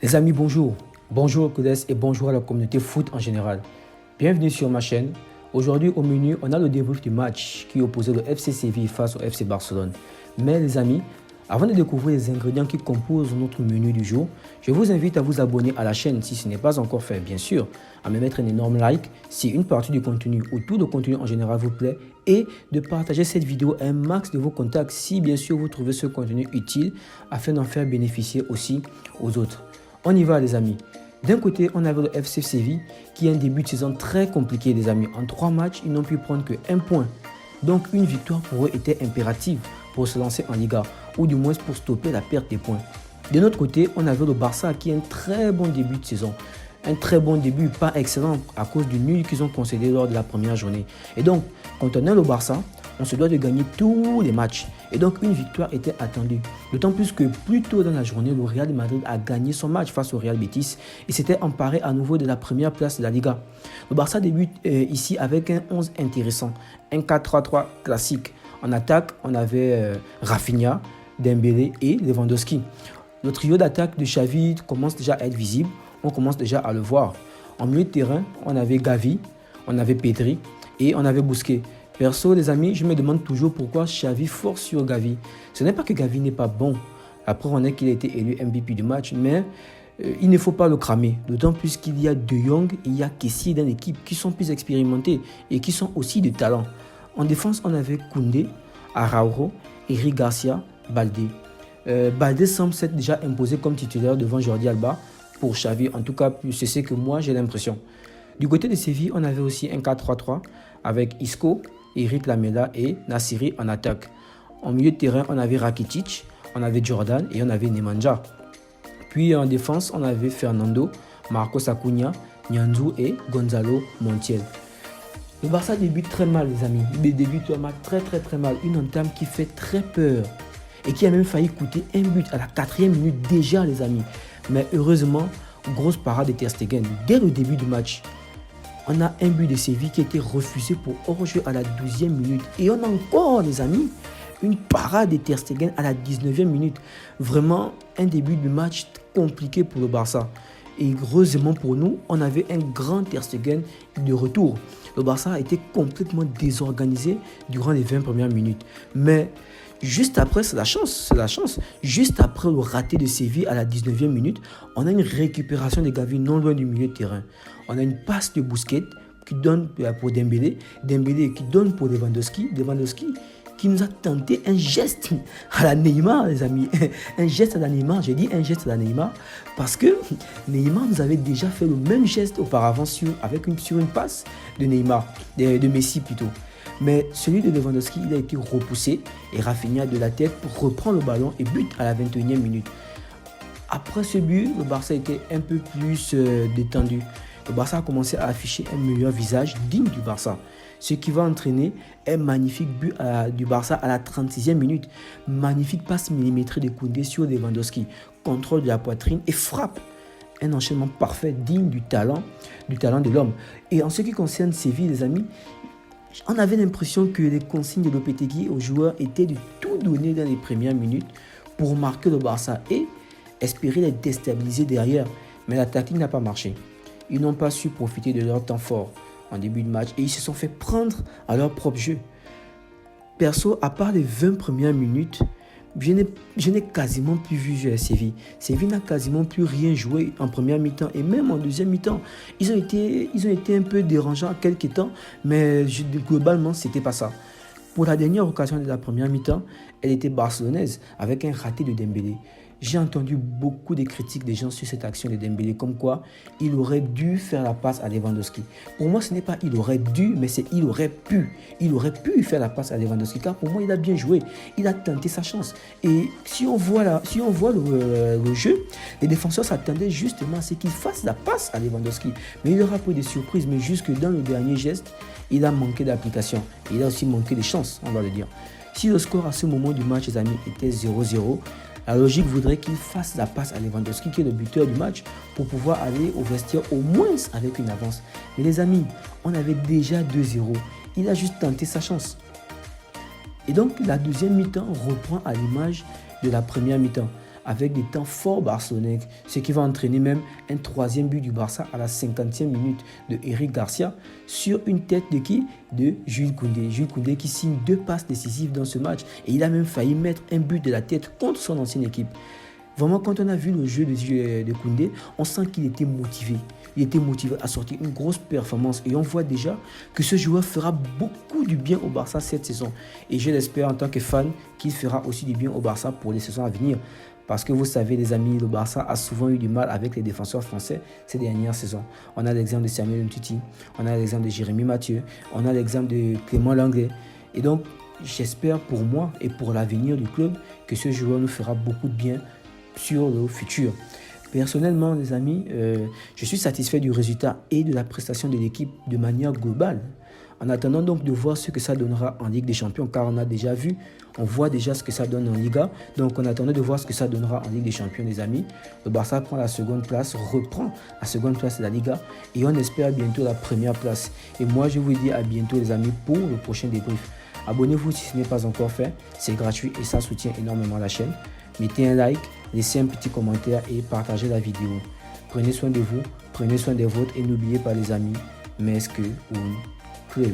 Les amis, bonjour. Bonjour Codes et bonjour à la communauté foot en général. Bienvenue sur ma chaîne. Aujourd'hui au menu, on a le débrief du match qui opposait le FC Séville face au FC Barcelone. Mais les amis, avant de découvrir les ingrédients qui composent notre menu du jour, je vous invite à vous abonner à la chaîne si ce n'est pas encore fait, bien sûr, à me mettre un énorme like si une partie du contenu ou tout le contenu en général vous plaît et de partager cette vidéo à un max de vos contacts si bien sûr vous trouvez ce contenu utile afin d'en faire bénéficier aussi aux autres. On y va les amis. D'un côté, on avait le FC Séville qui a un début de saison très compliqué les amis. En 3 matchs, ils n'ont pu prendre que 1 point. Donc une victoire pour eux était impérative pour se lancer en Liga ou du moins pour stopper la perte des points. De notre côté, on avait le Barça qui a un très bon début de saison. Un très bon début, pas excellent à cause du nul qu'ils ont concédé lors de la première journée. Et donc, quand on est le Barça, on se doit de gagner tous les matchs. Et donc, une victoire était attendue. D'autant plus que plus tôt dans la journée, le Real de Madrid a gagné son match face au Real Betis et s'était emparé à nouveau de la première place de la Liga. Le Barça débute ici avec un 11 intéressant, un 4-3-3 classique. En attaque, on avait Rafinha, Dembélé et Lewandowski. Le trio d'attaque de Xavi commence déjà à être visible. On commence déjà à le voir. En milieu de terrain, on avait Gavi, on avait Pedri et on avait Busquets. Perso, les amis, je me demande toujours pourquoi Xavi force sur Gavi. Ce n'est pas que Gavi n'est pas bon. Après, on est qu'il a été élu MVP du match, mais il ne faut pas le cramer. D'autant plus qu'il y a De Jong et il y a Kessie dans l'équipe qui sont plus expérimentés et qui sont aussi de talent. En défense, on avait Koundé, Araujo, Eric Garcia, Baldé. Baldé semble s'être déjà imposé comme titulaire devant Jordi Alba pour Xavi. En tout cas, c'est ce que moi j'ai l'impression. Du côté de Séville, on avait aussi un 4-3-3 avec Isco, Eric Lamela et Nassiri en attaque. En milieu de terrain, on avait Rakitic, on avait Jordan et on avait Nemanja. Puis en défense, on avait Fernando, Marcos Acuna, Nianzou et Gonzalo Montiel. Le Barça débute très mal les amis, il débute très mal, une entame qui fait très peur et qui a même failli coûter un but à la 4e minute déjà les amis. Mais heureusement, grosse parade de Ter Stegen dès le début du match. On a un but de Séville qui a été refusé pour hors-jeu à la 12e minute. Et on a encore, les amis, une parade de Ter Stegen à la 19e minute. Vraiment, un début de match compliqué pour le Barça. Et heureusement pour nous, on avait un grand Ter Stegen de retour. Le Barça a été complètement désorganisé durant les 20 premières minutes. Mais juste après, c'est la chance. Juste après le raté de Séville à la 19e minute, on a une récupération de Gavi non loin du milieu de terrain. On a une passe de Busquets qui donne pour Dembélé, Dembélé qui donne pour Lewandowski, Lewandowski qui nous a tenté un geste à la Neymar, les amis. Un geste à la Neymar, j'ai dit un geste à la Neymar parce que Neymar nous avait déjà fait le même geste auparavant sur une passe de Neymar, de Messi plutôt. Mais celui de Lewandowski, il a été repoussé et Rafinha de la tête reprend le ballon et bute à la 21e minute. Après ce but, le Barça était un peu plus détendu. Le Barça a commencé à afficher un meilleur visage digne du Barça. Ce qui va entraîner un magnifique but du Barça à la 36e minute. Magnifique passe millimétrée de Koundé sur Lewandowski. Contrôle de la poitrine et frappe. Un enchaînement parfait digne du talent de l'homme. Et en ce qui concerne Séville, les amis, on avait l'impression que les consignes de Lopetegui aux joueurs étaient de tout donner dans les premières minutes pour marquer le Barça et espérer les déstabiliser derrière. Mais la tactique n'a pas marché. Ils n'ont pas su profiter de leur temps fort en début de match et ils se sont fait prendre à leur propre jeu. Perso, à part les 20 premières minutes, je n'ai quasiment plus vu jouer à Séville. Séville n'a quasiment plus rien joué en première mi-temps et même en deuxième mi-temps. Ils ont été un peu dérangeants à quelques temps, mais globalement, c'était pas ça. Pour la dernière occasion de la première mi-temps, elle était barcelonaise avec un raté de Dembélé. J'ai entendu beaucoup de critiques des gens sur cette action de Dembélé, comme quoi il aurait dû faire la passe à Lewandowski. Pour moi, ce n'est pas il aurait dû, mais c'est il aurait pu. Il aurait pu faire la passe à Lewandowski, car pour moi, il a bien joué. Il a tenté sa chance. Et si on voit le jeu, les défenseurs s'attendaient justement à ce qu'il fasse la passe à Lewandowski. Mais il aura pris des surprises, mais jusque dans le dernier geste, il a manqué d'application. Il a aussi manqué de chance, on va le dire. Si le score à ce moment du match, les amis, était 0-0, la logique voudrait qu'il fasse la passe à Lewandowski, qui est le buteur du match, pour pouvoir aller au vestiaire au moins avec une avance. Mais les amis, on avait déjà 2-0. Il a juste tenté sa chance. Et donc, la deuxième mi-temps reprend à l'image de la première mi-temps. avec des temps forts barcelonais, ce qui va entraîner même un troisième but du Barça à la 50e minute de Eric Garcia sur une tête de qui? De Jules Koundé. Jules Koundé qui signe 2 passes décisives dans ce match et il a même failli mettre un but de la tête contre son ancienne équipe. Vraiment, quand on a vu le jeu de Koundé, on sent qu'il était motivé. Il était motivé à sortir une grosse performance. Et on voit déjà que ce joueur fera beaucoup du bien au Barça cette saison. Et je l'espère en tant que fan qu'il fera aussi du bien au Barça pour les saisons à venir. Parce que vous savez, les amis, le Barça a souvent eu du mal avec les défenseurs français ces dernières saisons. On a l'exemple de Samuel Umtiti, on a l'exemple de Jérémy Mathieu, on a l'exemple de Clément Lenglet. Et donc, j'espère pour moi et pour l'avenir du club que ce joueur nous fera beaucoup de bien sur le futur. Personnellement, les amis, je suis satisfait du résultat et de la prestation de l'équipe de manière globale. En attendant donc de voir ce que ça donnera en Ligue des Champions, car on a déjà vu, on voit déjà ce que ça donne en Liga. Donc on attendait de voir ce que ça donnera en Ligue des Champions, les amis. Le Barça prend la seconde place, reprend la seconde place de la Liga et on espère bientôt la première place. Et moi, je vous dis à bientôt, les amis, pour le prochain débrief. Abonnez-vous si ce n'est pas encore fait, c'est gratuit et ça soutient énormément la chaîne. Mettez un like, laissez un petit commentaire et partagez la vidéo. Prenez soin de vous, prenez soin des vôtres et n'oubliez pas les amis, mais est-ce que un club.